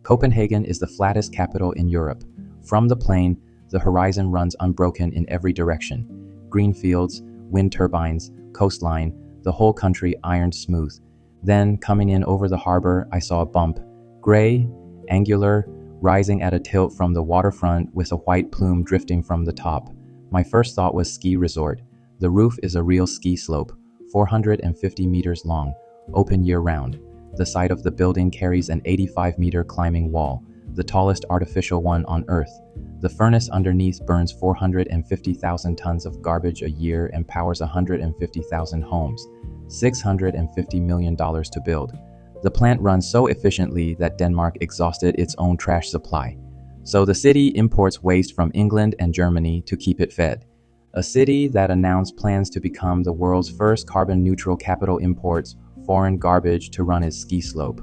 Copenhagen is the flattest capital in Europe. From the plain, the horizon runs unbroken in every direction. Green fields, wind turbines, coastline, the whole country ironed smooth. Then, coming in over the harbor, I saw a bump. Gray, angular, rising at a tilt from the waterfront with a white plume drifting from the top. My first thought was ski resort. The roof is a real ski slope, 450 meters long, open year-round. The side of the building carries an 85-meter climbing wall, the tallest artificial one on Earth. The furnace underneath burns 450,000 tons of garbage a year and powers 150,000 homes. $650 million to build. The plant runs so efficiently that Denmark exhausted its own trash supply. So the city imports waste from England and Germany to keep it fed. A city that announced plans to become the world's first carbon-neutral capital imports foreign garbage to run its ski slope.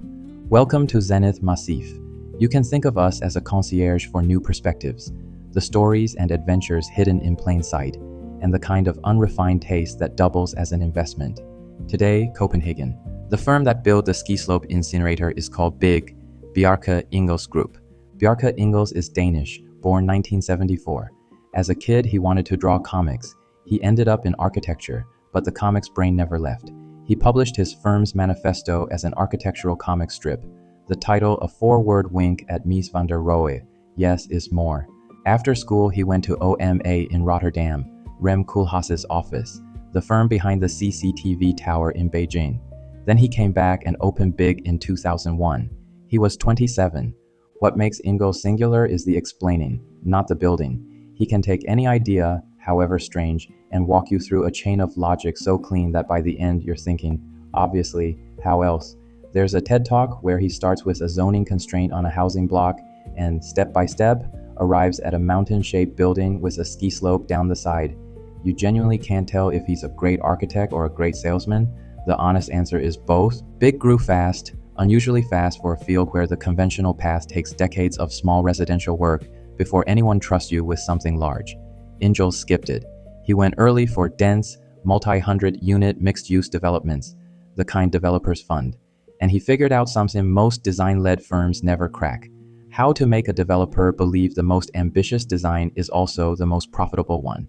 Welcome to Zenith Massif. You can think of us as a concierge for new perspectives, the stories and adventures hidden in plain sight, and the kind of unrefined taste that doubles as an investment. Today, Copenhagen. The firm that built the ski slope incinerator is called Bjarke Ingels Group. Bjarke Ingels is Danish, born 1974. As a kid, he wanted to draw comics. He ended up in architecture, but the comics brain never left. He published his firm's manifesto as an architectural comic strip. The title, a 4-word wink at Mies van der Rohe, yes is more. After school, he went to OMA in Rotterdam, Rem Koolhaas's office, the firm behind the CCTV tower in Beijing. Then he came back and opened big in 2001. He was 27. What makes Ingels singular is the explaining, not the building. He can take any idea, however strange, and walk you through a chain of logic so clean that by the end you're thinking, obviously, how else? There's a TED Talk where he starts with a zoning constraint on a housing block and, step by step, arrives at a mountain-shaped building with a ski slope down the side. You genuinely can't tell if he's a great architect or a great salesman. The honest answer is both. Big grew fast, unusually fast for a field where the conventional path takes decades of small residential work before anyone trusts you with something large. Ingels skipped it. He went early for dense, multi-hundred-unit mixed-use developments, the kind developers fund. And he figured out something most design-led firms never crack: how to make a developer believe the most ambitious design is also the most profitable one.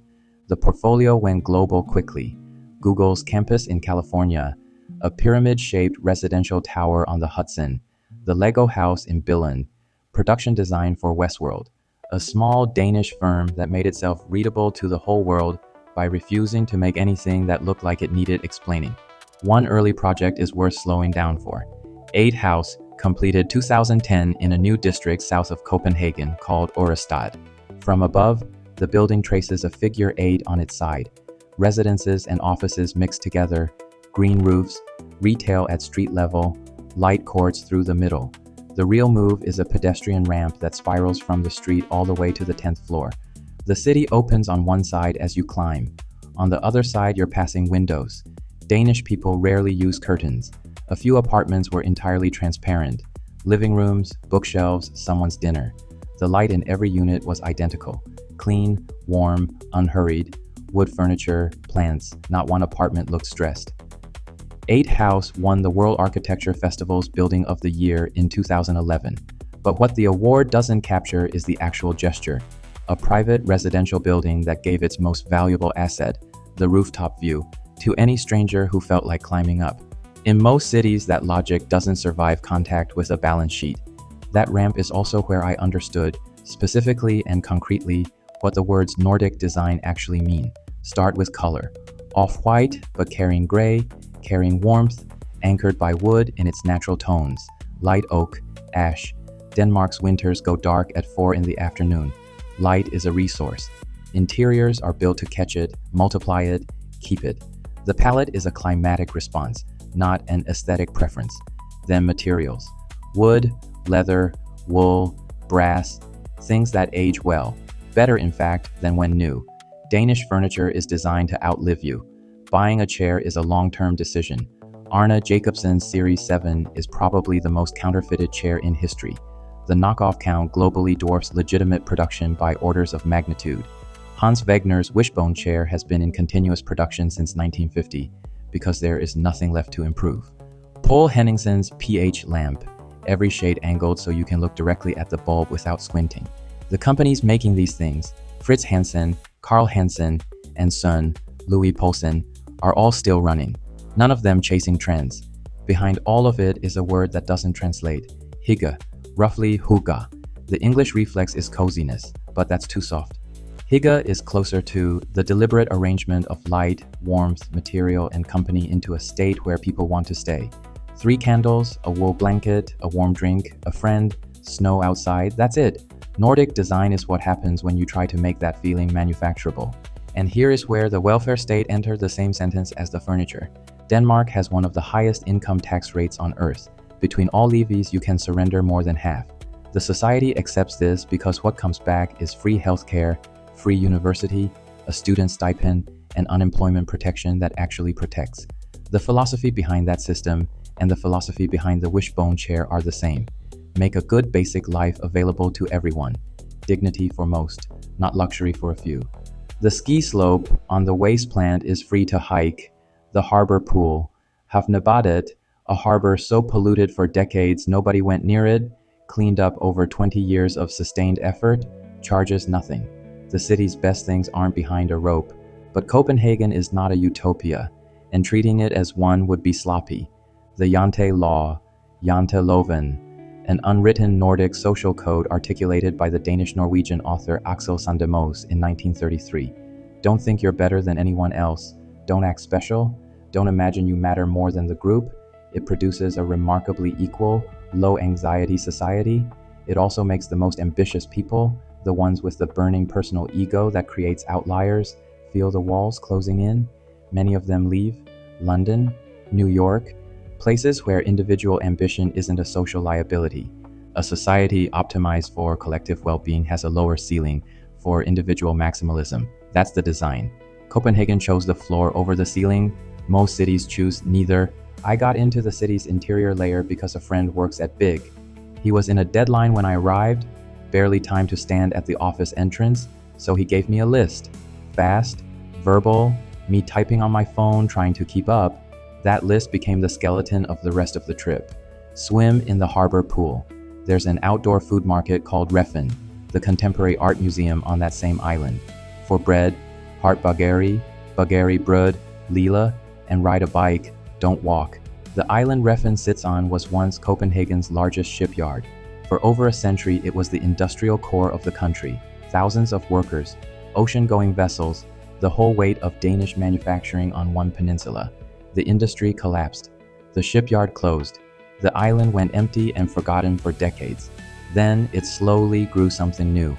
The portfolio went global quickly. Google's campus in California, a pyramid-shaped residential tower on the Hudson, the Lego house in Billund, production design for Westworld, a small Danish firm that made itself readable to the whole world by refusing to make anything that looked like it needed explaining. One early project is worth slowing down for. 8 House, completed 2010 in a new district south of Copenhagen called Orestad. From above, the building traces a figure 8 on its side. Residences and offices mixed together, green roofs, retail at street level, light courts through the middle. The real move is a pedestrian ramp that spirals from the street all the way to the 10th floor. The city opens on one side as you climb. On the other side, you're passing windows. Danish people rarely use curtains. A few apartments were entirely transparent. Living rooms, bookshelves, someone's dinner. The light in every unit was identical. Clean, warm, unhurried. Wood furniture, plants. Not one apartment looked stressed. 8 House won the World Architecture Festival's Building of the Year in 2011. But what the award doesn't capture is the actual gesture. A private residential building that gave its most valuable asset, the rooftop view, to any stranger who felt like climbing up. In most cities, that logic doesn't survive contact with a balance sheet. That ramp is also where I understood, specifically and concretely, what the words Nordic design actually mean. Start with color. Off-white, but carrying gray, carrying warmth, anchored by wood in its natural tones. Light oak, ash. Denmark's winters go dark at 4 in the afternoon. Light is a resource. Interiors are built to catch it, multiply it, keep it. The palette is a climatic response, not an aesthetic preference. Then materials. Wood, leather, wool, brass, things that age well. Better, in fact, than when new. Danish furniture is designed to outlive you. Buying a chair is a long-term decision. Arne Jacobsen's Series 7 is probably the most counterfeited chair in history. The knockoff count globally dwarfs legitimate production by orders of magnitude. Hans Wegner's wishbone chair has been in continuous production since 1950 because there is nothing left to improve. Poul Henningsen's pH lamp, every shade angled so you can look directly at the bulb without squinting. The companies making these things, Fritz Hansen, Carl Hansen, and son, Louis Poulsen, are all still running, none of them chasing trends. Behind all of it is a word that doesn't translate, hygge, roughly huga. The English reflex is coziness, but that's too soft. Hygge is closer to the deliberate arrangement of light, warmth, material, and company into a state where people want to stay. 3 candles, a wool blanket, a warm drink, a friend, snow outside, that's it. Nordic design is what happens when you try to make that feeling manufacturable. And here is where the welfare state entered the same sentence as the furniture. Denmark has one of the highest income tax rates on earth. Between all levies, you can surrender more than half. The society accepts this because what comes back is free healthcare, free university, a student stipend, and unemployment protection that actually protects. The philosophy behind that system and the philosophy behind the wishbone chair are the same. Make a good basic life available to everyone. Dignity for most, not luxury for a few. The ski slope on the wasteland is free to hike. The harbor pool, Havnebadet, a harbor so polluted for decades nobody went near it, cleaned up over 20 years of sustained effort, charges nothing. The city's best things aren't behind a rope, but Copenhagen is not a utopia, and treating it as one would be sloppy. The Jante Law, Janteloven, an unwritten Nordic social code articulated by the Danish-Norwegian author Axel Sandemos in 1933. Don't think you're better than anyone else. Don't act special. Don't imagine you matter more than the group. It produces a remarkably equal, low-anxiety society. It also makes the most ambitious people, the ones with the burning personal ego that creates outliers, feel the walls closing in. Many of them leave. London, New York, places where individual ambition isn't a social liability. A society optimized for collective well-being has a lower ceiling for individual maximalism. That's the design. Copenhagen chose the floor over the ceiling. Most cities choose neither. I got into the city's interior layer because a friend works at Big. He was in a deadline when I arrived, barely time to stand at the office entrance, so he gave me a list. Fast, verbal, me typing on my phone trying to keep up. That list became the skeleton of the rest of the trip. Swim in the harbor pool. There's an outdoor food market called Reffen, the contemporary art museum on that same island. For bread, Hart Bageri, Bageri Brød, Lila, and ride a bike, don't walk. The island Reffen sits on was once Copenhagen's largest shipyard. For over a century, it was the industrial core of the country. Thousands of workers, ocean-going vessels, the whole weight of Danish manufacturing on one peninsula. The industry collapsed. The shipyard closed. The island went empty and forgotten for decades. Then it slowly grew something new.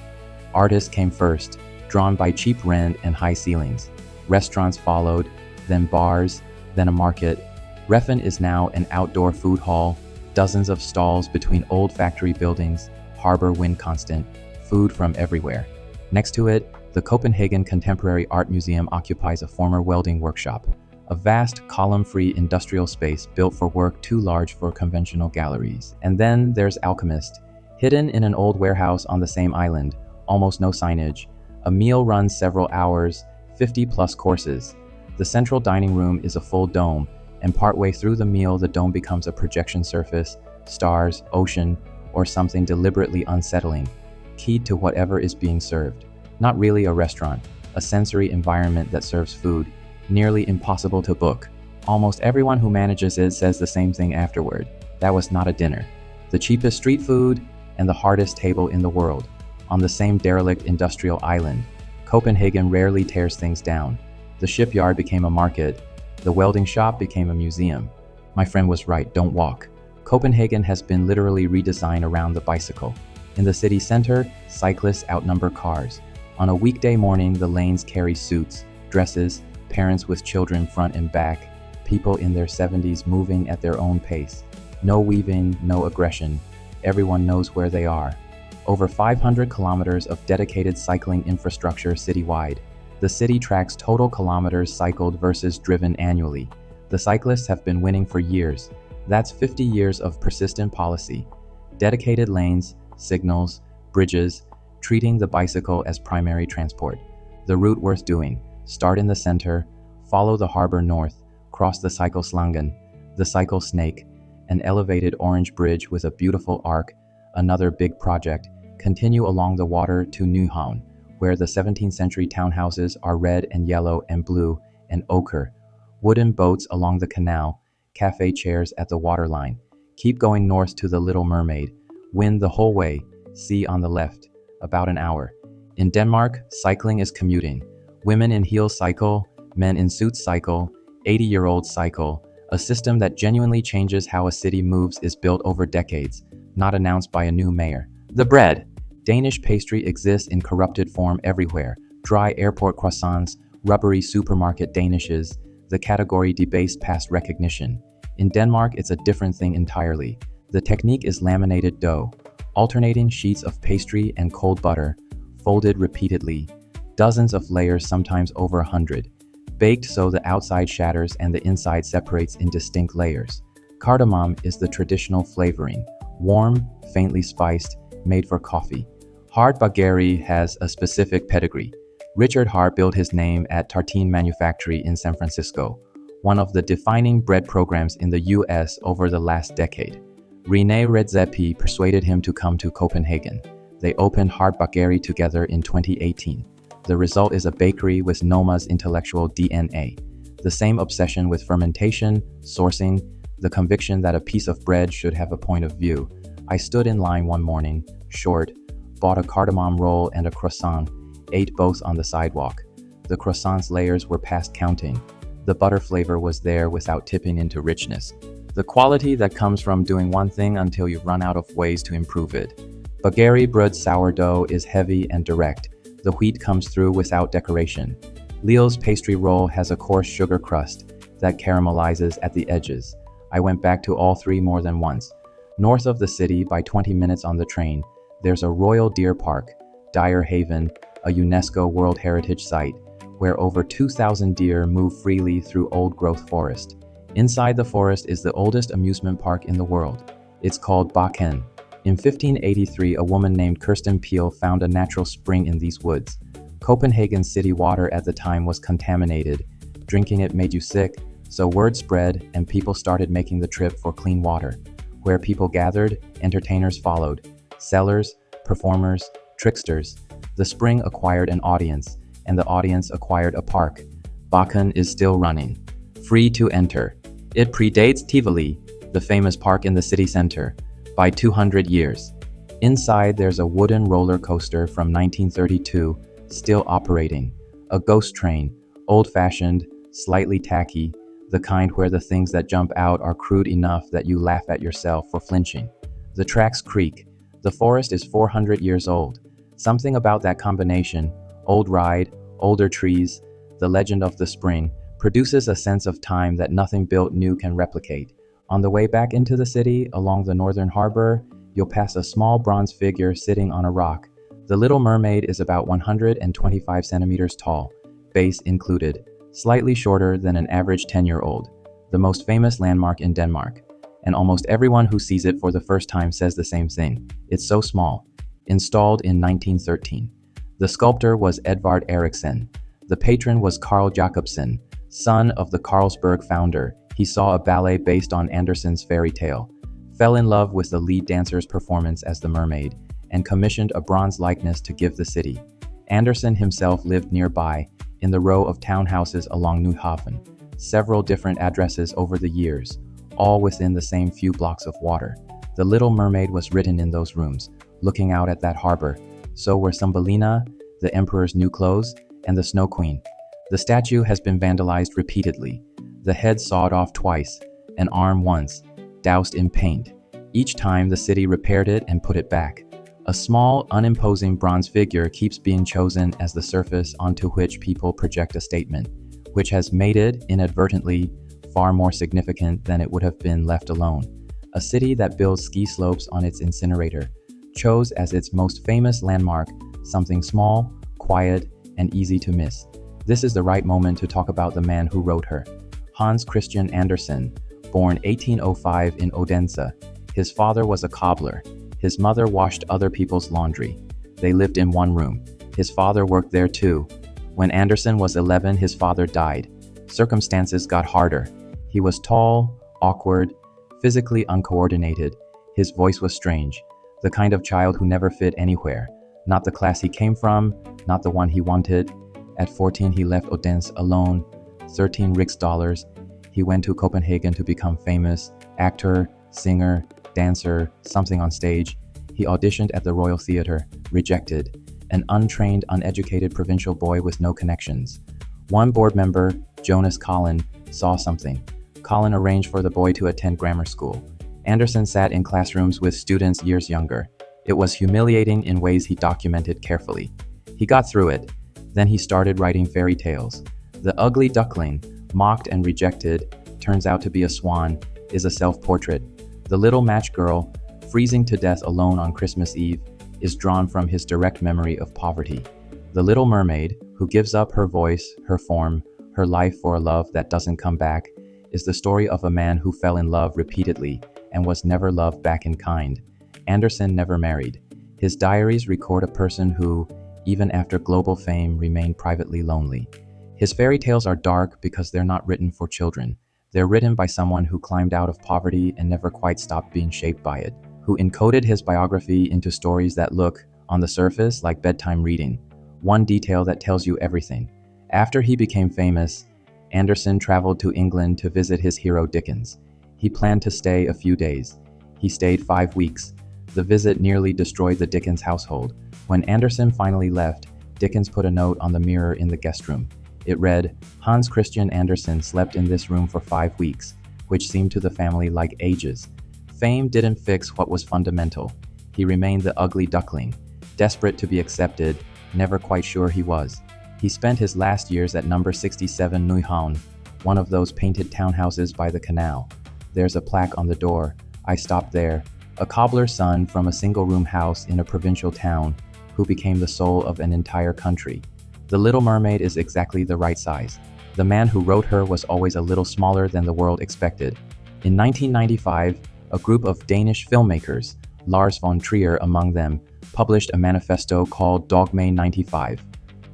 Artists came first, drawn by cheap rent and high ceilings. Restaurants followed, then bars, then a market. Reffen is now an outdoor food hall, dozens of stalls between old factory buildings, harbor wind constant, food from everywhere. Next to it, the Copenhagen Contemporary Art Museum occupies a former welding workshop. A vast, column-free industrial space built for work too large for conventional galleries. And then there's Alchemist, hidden in an old warehouse on the same island, almost no signage. A meal runs several hours, 50-plus courses. The central dining room is a full dome, and partway through the meal the dome becomes a projection surface, stars, ocean, or something deliberately unsettling, keyed to whatever is being served. Not really a restaurant, a sensory environment that serves food, nearly impossible to book. Almost everyone who manages it says the same thing afterward. That was not a dinner. The cheapest street food and the hardest table in the world. On the same derelict industrial island, Copenhagen rarely tears things down. The shipyard became a market. The welding shop became a museum. My friend was right, don't walk. Copenhagen has been literally redesigned around the bicycle. In the city center, cyclists outnumber cars. On a weekday morning, the lanes carry suits, dresses, parents with children front and back, people in their 70s moving at their own pace. No weaving, no aggression. Everyone knows where they are. Over 500 kilometers of dedicated cycling infrastructure citywide. The city tracks total kilometers cycled versus driven annually. The cyclists have been winning for years. That's 50 years of persistent policy. Dedicated lanes, signals, bridges, treating the bicycle as primary transport. The route worth doing. Start in the center, follow the harbor north, cross the cycle slangen, the cycle snake, an elevated orange bridge with a beautiful arc, another big project, continue along the water to Nyhavn, where the 17th century townhouses are red and yellow and blue and ochre, wooden boats along the canal, cafe chairs at the waterline. Keep going north to the Little Mermaid, wind the whole way, sea on the left, about an hour. In Denmark, cycling is commuting. Women in heels cycle, men in suits cycle, 80-year-olds cycle. A system that genuinely changes how a city moves is built over decades, not announced by a new mayor. The bread. Danish pastry exists in corrupted form everywhere. Dry airport croissants, rubbery supermarket danishes, the category debased past recognition. In Denmark, it's a different thing entirely. The technique is laminated dough, alternating sheets of pastry and cold butter, folded repeatedly, dozens of layers, sometimes over 100, baked so the outside shatters and the inside separates in distinct layers. Cardamom is the traditional flavoring, warm, faintly spiced, made for coffee. Hard baguette has a specific pedigree. Richard Hart built his name at Tartine Manufactory in San Francisco, one of the defining bread programs in the US over the last decade. René Redzepi persuaded him to come to Copenhagen. They opened Hard baguette together in 2018. The result is a bakery with Noma's intellectual DNA. The same obsession with fermentation, sourcing, the conviction that a piece of bread should have a point of view. I stood in line one morning, short, bought a cardamom roll and a croissant, ate both on the sidewalk. The croissant's layers were past counting. The butter flavor was there without tipping into richness. The quality that comes from doing one thing until you run out of ways to improve it. Baguette bread sourdough is heavy and direct. The wheat comes through without decoration. Lille's pastry roll has a coarse sugar crust that caramelizes at the edges. I went back to all three more than once. North of the city, by 20 minutes on the train, there's a Royal Deer Park, Dyer Haven, a UNESCO World Heritage Site, where over 2,000 deer move freely through old-growth forest. Inside the forest is the oldest amusement park in the world. It's called Bakken. In 1583, a woman named Kirsten Peel found a natural spring in these woods. Copenhagen's city water at the time was contaminated. Drinking it made you sick, so word spread and people started making the trip for clean water. Where people gathered, entertainers followed. Sellers, performers, tricksters. The spring acquired an audience, and the audience acquired a park. Bakken is still running. Free to enter. It predates Tivoli, the famous park in the city center, by 200 years. Inside, there's a wooden roller coaster from 1932, still operating. A ghost train, old-fashioned, slightly tacky, the kind where the things that jump out are crude enough that you laugh at yourself for flinching. The tracks creak. The forest is 400 years old. Something about that combination, old ride, older trees, the legend of the spring, produces a sense of time that nothing built new can replicate. On the way back into the city, along the northern harbor, you'll pass a small bronze figure sitting on a rock. The Little Mermaid is about 125 centimeters tall, base included, slightly shorter than an average 10-year-old, the most famous landmark in Denmark. And almost everyone who sees it for the first time says the same thing. It's so small. Installed in 1913. The sculptor was Edvard Eriksson. The patron was Carl Jacobsen, son of the Carlsberg founder. He saw a ballet based on Andersen's fairy tale, fell in love with the lead dancer's performance as the mermaid, and commissioned a bronze likeness to give the city. Andersen himself lived nearby, in the row of townhouses along Nyhavn, several different addresses over the years, all within the same few blocks of water. The Little Mermaid was written in those rooms, looking out at that harbor. So were Thumbelina, the emperor's new clothes, and the Snow Queen. The statue has been vandalized repeatedly. The head sawed off twice, an arm once, doused in paint. Each time the city repaired it and put it back. A small, unimposing bronze figure keeps being chosen as the surface onto which people project a statement, which has made it, inadvertently, far more significant than it would have been left alone. A city that builds ski slopes on its incinerator chose as its most famous landmark something small, quiet, and easy to miss. This is the right moment to talk about the man who wrote her. Hans Christian Andersen, born 1805 in Odense. His father was a cobbler. His mother washed other people's laundry. They lived in one room. His father worked there too. When Andersen was 11, his father died. Circumstances got harder. He was tall, awkward, physically uncoordinated. His voice was strange, the kind of child who never fit anywhere. Not the class he came from, not the one he wanted. At 14, he left Odense alone. 13 Riksdollars. He went to Copenhagen to become famous. Actor, singer, dancer, something on stage. He auditioned at the Royal Theatre, rejected. An untrained, uneducated provincial boy with no connections. One board member, Jonas Collin, saw something. Collin arranged for the boy to attend grammar school. Andersen sat in classrooms with students years younger. It was humiliating in ways he documented carefully. He got through it. Then he started writing fairy tales. The Ugly Duckling, mocked and rejected, turns out to be a swan, is a self-portrait. The Little Match Girl, freezing to death alone on Christmas Eve, is drawn from his direct memory of poverty. The Little Mermaid, who gives up her voice, her form, her life for a love that doesn't come back, is the story of a man who fell in love repeatedly and was never loved back in kind. Andersen never married. His diaries record a person who, even after global fame, remained privately lonely. His fairy tales are dark because they're not written for children. They're written by someone who climbed out of poverty and never quite stopped being shaped by it, who encoded his biography into stories that look, on the surface, like bedtime reading. One detail that tells you everything. After he became famous, Andersen traveled to England to visit his hero Dickens. He planned to stay a few days. He stayed 5 weeks. The visit nearly destroyed the Dickens household. When Andersen finally left, Dickens put a note on the mirror in the guest room. It read, "Hans Christian Andersen slept in this room for 5 weeks, which seemed to the family like ages." Fame didn't fix what was fundamental. He remained the ugly duckling, desperate to be accepted, never quite sure he was. He spent his last years at number 67 Nyhavn, one of those painted townhouses by the canal. There's a plaque on the door. I stopped there. A cobbler's son from a single-room house in a provincial town who became the soul of an entire country. The Little Mermaid is exactly the right size. The man who wrote her was always a little smaller than the world expected. In 1995, a group of Danish filmmakers, Lars von Trier among them, published a manifesto called Dogme 95.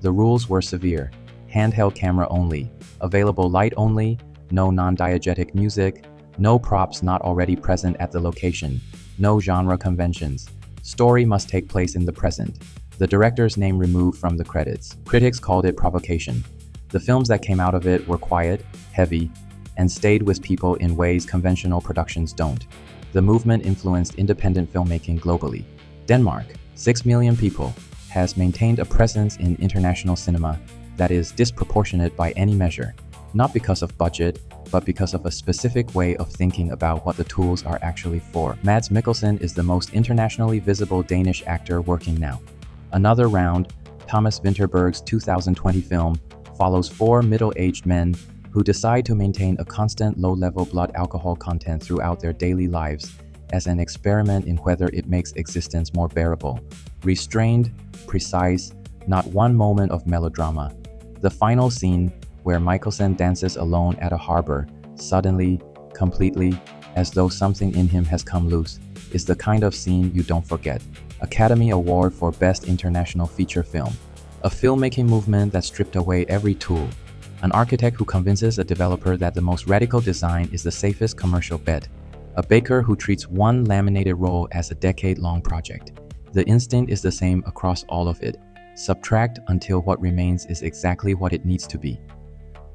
The rules were severe. Handheld camera only, available light only, no non-diegetic music, no props not already present at the location, no genre conventions. Story must take place in the present. The director's name removed from the credits. Critics called it provocation. The films that came out of it were quiet, heavy, and stayed with people in ways conventional productions don't. The movement influenced independent filmmaking globally. Denmark, 6 million people, has maintained a presence in international cinema that is disproportionate by any measure, not because of budget, but because of a specific way of thinking about what the tools are actually for. Mads Mikkelsen is the most internationally visible Danish actor working now. Another Round, Thomas Vinterberg's 2020 film, follows 4 middle-aged men who decide to maintain a constant low-level blood alcohol content throughout their daily lives as an experiment in whether it makes existence more bearable. Restrained, precise, not one moment of melodrama. The final scene, where Mikkelsen dances alone at a harbor, suddenly, completely, as though something in him has come loose, is the kind of scene you don't forget. Academy Award for Best International Feature Film. A filmmaking movement that stripped away every tool. An architect who convinces a developer that the most radical design is the safest commercial bet. A baker who treats one laminated roll as a decade-long project. The instinct is the same across all of it. Subtract until what remains is exactly what it needs to be.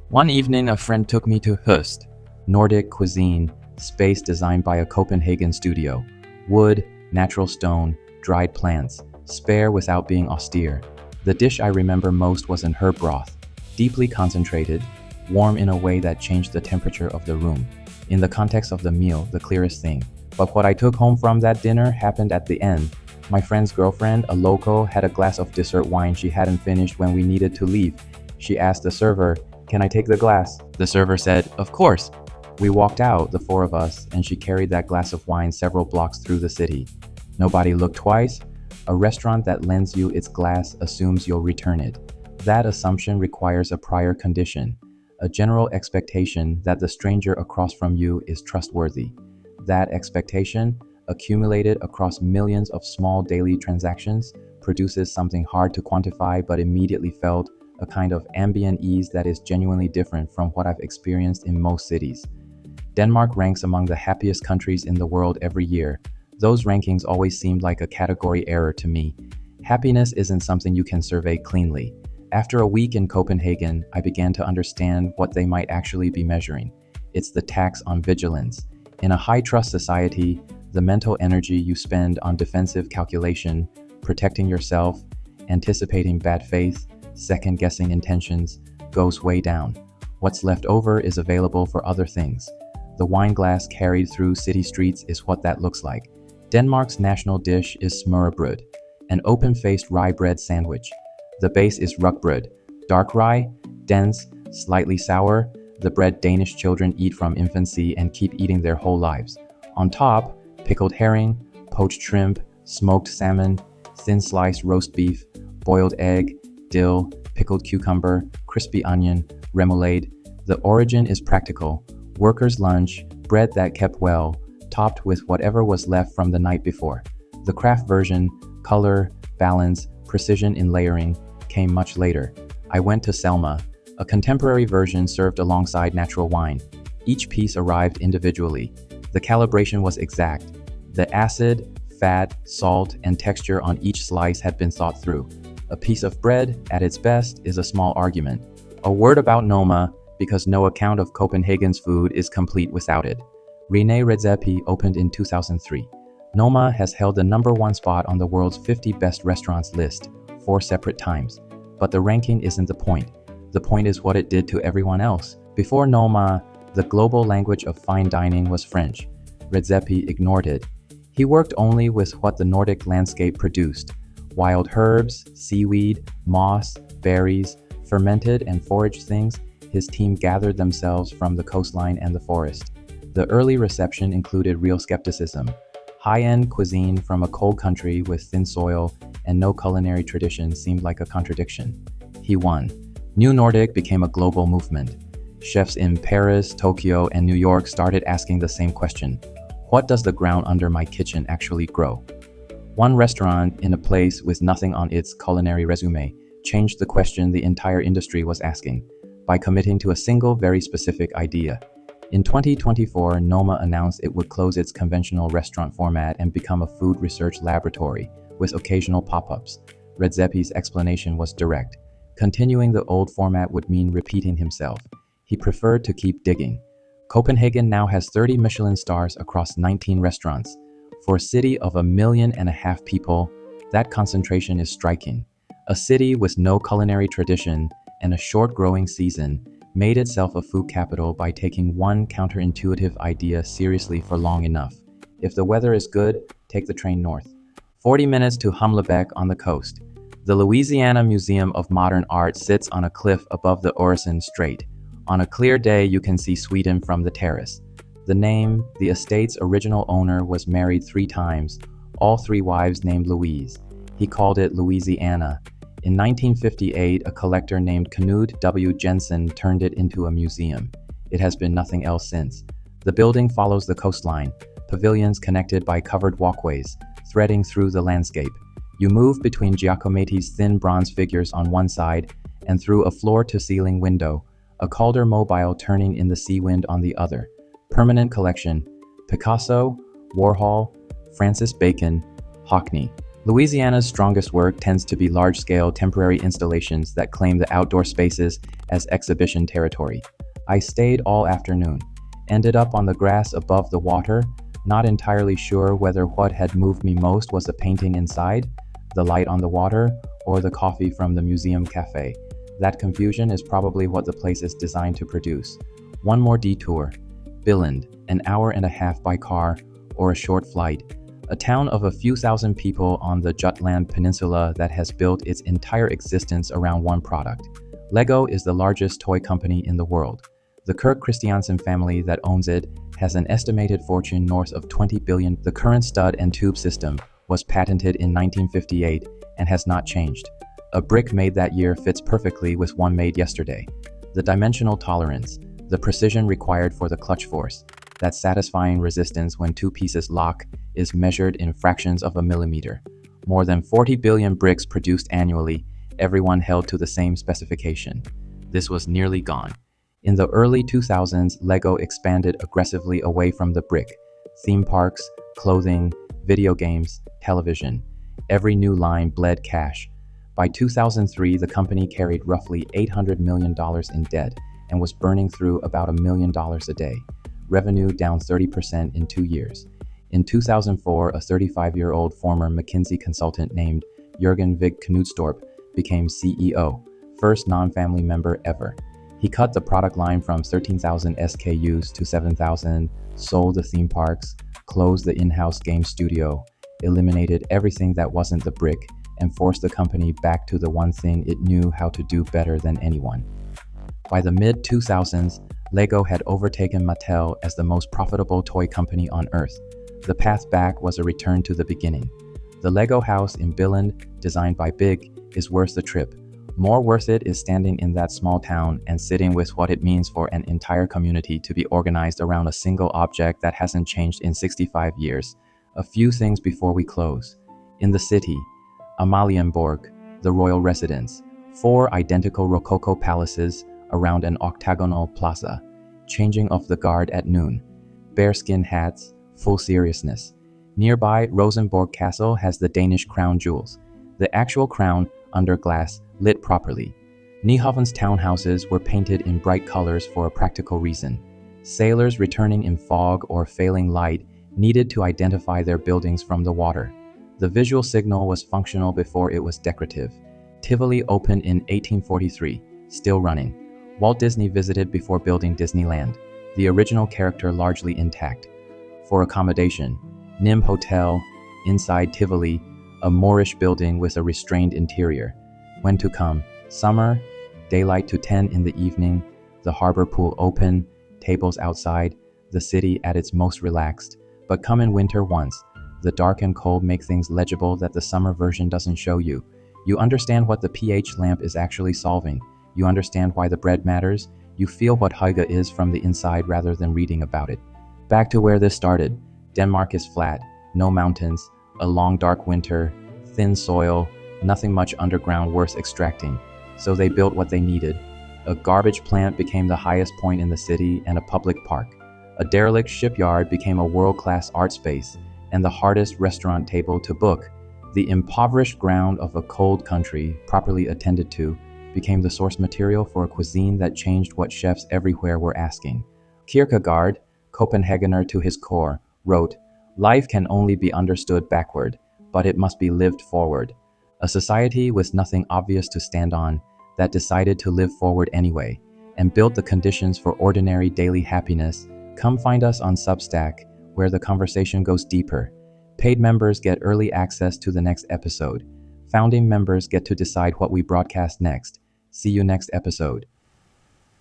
One evening, a friend took me to Høst, Nordic cuisine, space designed by a Copenhagen studio. Wood, natural stone, dried plants, spare without being austere. The dish I remember most was an herb broth, deeply concentrated, warm in a way that changed the temperature of the room. In the context of the meal, the clearest thing. But what I took home from that dinner happened at the end. My friend's girlfriend, a local, had a glass of dessert wine she hadn't finished when we needed to leave. She asked the server, "Can I take the glass?" The server said, "Of course." We walked out, the 4 of us, and she carried that glass of wine several blocks through the city. Nobody looked twice. A restaurant that lends you its glass assumes you'll return it. That assumption requires a prior condition, a general expectation that the stranger across from you is trustworthy. That expectation, accumulated across millions of small daily transactions, produces something hard to quantify but immediately felt, a kind of ambient ease that is genuinely different from what I've experienced in most cities. Denmark ranks among the happiest countries in the world every year. Those rankings always seemed like a category error to me. Happiness isn't something you can survey cleanly. After a week in Copenhagen, I began to understand what they might actually be measuring. It's the tax on vigilance. In a high-trust society, the mental energy you spend on defensive calculation, protecting yourself, anticipating bad faith, second-guessing intentions, goes way down. What's left over is available for other things. The wine glass carried through city streets is what that looks like. Denmark's national dish is smørrebrød, an open-faced rye bread sandwich. The base is rugbrød, dark rye, dense, slightly sour, the bread Danish children eat from infancy and keep eating their whole lives. On top, pickled herring, poached shrimp, smoked salmon, thin-sliced roast beef, boiled egg, dill, pickled cucumber, crispy onion, remoulade. The origin is practical. Workers' lunch, bread that kept well, topped with whatever was left from the night before. The craft version, color, balance, precision in layering, came much later. I went to Selma, a contemporary version served alongside natural wine. Each piece arrived individually. The calibration was exact. The acid, fat, salt, and texture on each slice had been thought through. A piece of bread, at its best, is a small argument. A word about Noma, because no account of Copenhagen's food is complete without it. René Redzepi opened in 2003. Noma has held the #1 spot on the world's 50 best restaurants list 4 separate times. But the ranking isn't the point. The point is what it did to everyone else. Before Noma, the global language of fine dining was French. Redzepi ignored it. He worked only with what the Nordic landscape produced. Wild herbs, seaweed, moss, berries, fermented and foraged things. His team gathered themselves from the coastline and the forest. The early reception included real skepticism. High-end cuisine from a cold country with thin soil and no culinary tradition seemed like a contradiction. He won. New Nordic became a global movement. Chefs in Paris, Tokyo, and New York started asking the same question. What does the ground under my kitchen actually grow? One restaurant in a place with nothing on its culinary resume changed the question the entire industry was asking by committing to a single, very specific idea. In 2024, Noma announced it would close its conventional restaurant format and become a food research laboratory with occasional pop-ups. Redzepi's explanation was direct. Continuing the old format would mean repeating himself. He preferred to keep digging. Copenhagen now has 30 Michelin stars across 19 restaurants. For a city of 1.5 million people, that concentration is striking. A city with no culinary tradition and a short growing season made itself a food capital by taking one counterintuitive idea seriously for long enough. If the weather is good, take the train north. 40 minutes to Humlebæk on the coast. The Louisiana Museum of Modern Art sits on a cliff above the Øresund Strait. On a clear day, you can see Sweden from the terrace. The name, the estate's original owner was married 3 times, all 3 wives named Louise. He called it Louisiana. In 1958, a collector named Knud W. Jensen turned it into a museum. It has been nothing else since. The building follows the coastline, pavilions connected by covered walkways, threading through the landscape. You move between Giacometti's thin bronze figures on one side and through a floor-to-ceiling window, a Calder mobile turning in the sea wind on the other. Permanent collection: Picasso, Warhol, Francis Bacon, Hockney. Louisiana's strongest work tends to be large-scale temporary installations that claim the outdoor spaces as exhibition territory. I stayed all afternoon, ended up on the grass above the water, not entirely sure whether what had moved me most was the painting inside, the light on the water, or the coffee from the museum cafe. That confusion is probably what the place is designed to produce. One more detour. Billund, an hour and a half by car, or a short flight. A town of a few thousand people on the Jutland Peninsula that has built its entire existence around one product. Lego is the largest toy company in the world. The Kirk Christiansen family that owns it has an estimated fortune north of 20 billion. The current stud and tube system was patented in 1958 and has not changed. A brick made that year fits perfectly with one made yesterday. The dimensional tolerance, the precision required for the clutch force, that satisfying resistance when 2 pieces lock, is measured in fractions of a millimeter. More than 40 billion bricks produced annually, everyone held to the same specification. This was nearly gone. In the early 2000s, LEGO expanded aggressively away from the brick. Theme parks, clothing, video games, television. Every new line bled cash. By 2003, the company carried roughly $800 million in debt and was burning through about $1 million a day. Revenue down 30% in 2 years. In 2004, a 35-year-old former McKinsey consultant named Jürgen Vig Knudstorp became CEO, first non-family member ever. He cut the product line from 13,000 SKUs to 7,000, sold the theme parks, closed the in-house game studio, eliminated everything that wasn't the brick, and forced the company back to the one thing it knew how to do better than anyone. By the mid-2000s, LEGO had overtaken Mattel as the most profitable toy company on Earth. The path back was a return to the beginning. The LEGO house in Billund, designed by Big, is worth the trip. More worth it is standing in that small town and sitting with what it means for an entire community to be organized around a single object that hasn't changed in 65 years. A few things before we close. In the city, Amalienborg, the royal residence, 4 identical Rococo palaces around an octagonal plaza, changing of the guard at noon, bearskin hats, full seriousness. Nearby, Rosenborg Castle has the Danish crown jewels, the actual crown under glass, lit properly. Nyhavn's townhouses were painted in bright colors for a practical reason. Sailors returning in fog or failing light needed to identify their buildings from the water. The visual signal was functional before it was decorative. Tivoli opened in 1843, still running. Walt Disney visited before building Disneyland, the original character largely intact. For accommodation, Nim Hotel, inside Tivoli, a Moorish building with a restrained interior. When to come? Summer, daylight to 10 in the evening, the harbor pool open, tables outside, the city at its most relaxed. But come in winter once. The dark and cold make things legible that the summer version doesn't show you. You understand what the pH lamp is actually solving. You understand why the bread matters. You feel what Hygge is from the inside rather than reading about it. Back to where this started. Denmark is flat, no mountains, a long dark winter, thin soil, nothing much underground worth extracting. So they built what they needed. A garbage plant became the highest point in the city and a public park. A derelict shipyard became a world-class art space and the hardest restaurant table to book. The impoverished ground of a cold country, properly attended to, became the source material for a cuisine that changed what chefs everywhere were asking. Kierkegaard, Copenhagener to his core, wrote, "Life can only be understood backward, but it must be lived forward." A society with nothing obvious to stand on that decided to live forward anyway and built the conditions for ordinary daily happiness. Come find us on Substack, where the conversation goes deeper. Paid members get early access to the next episode. Founding members get to decide what we broadcast next. See you next episode.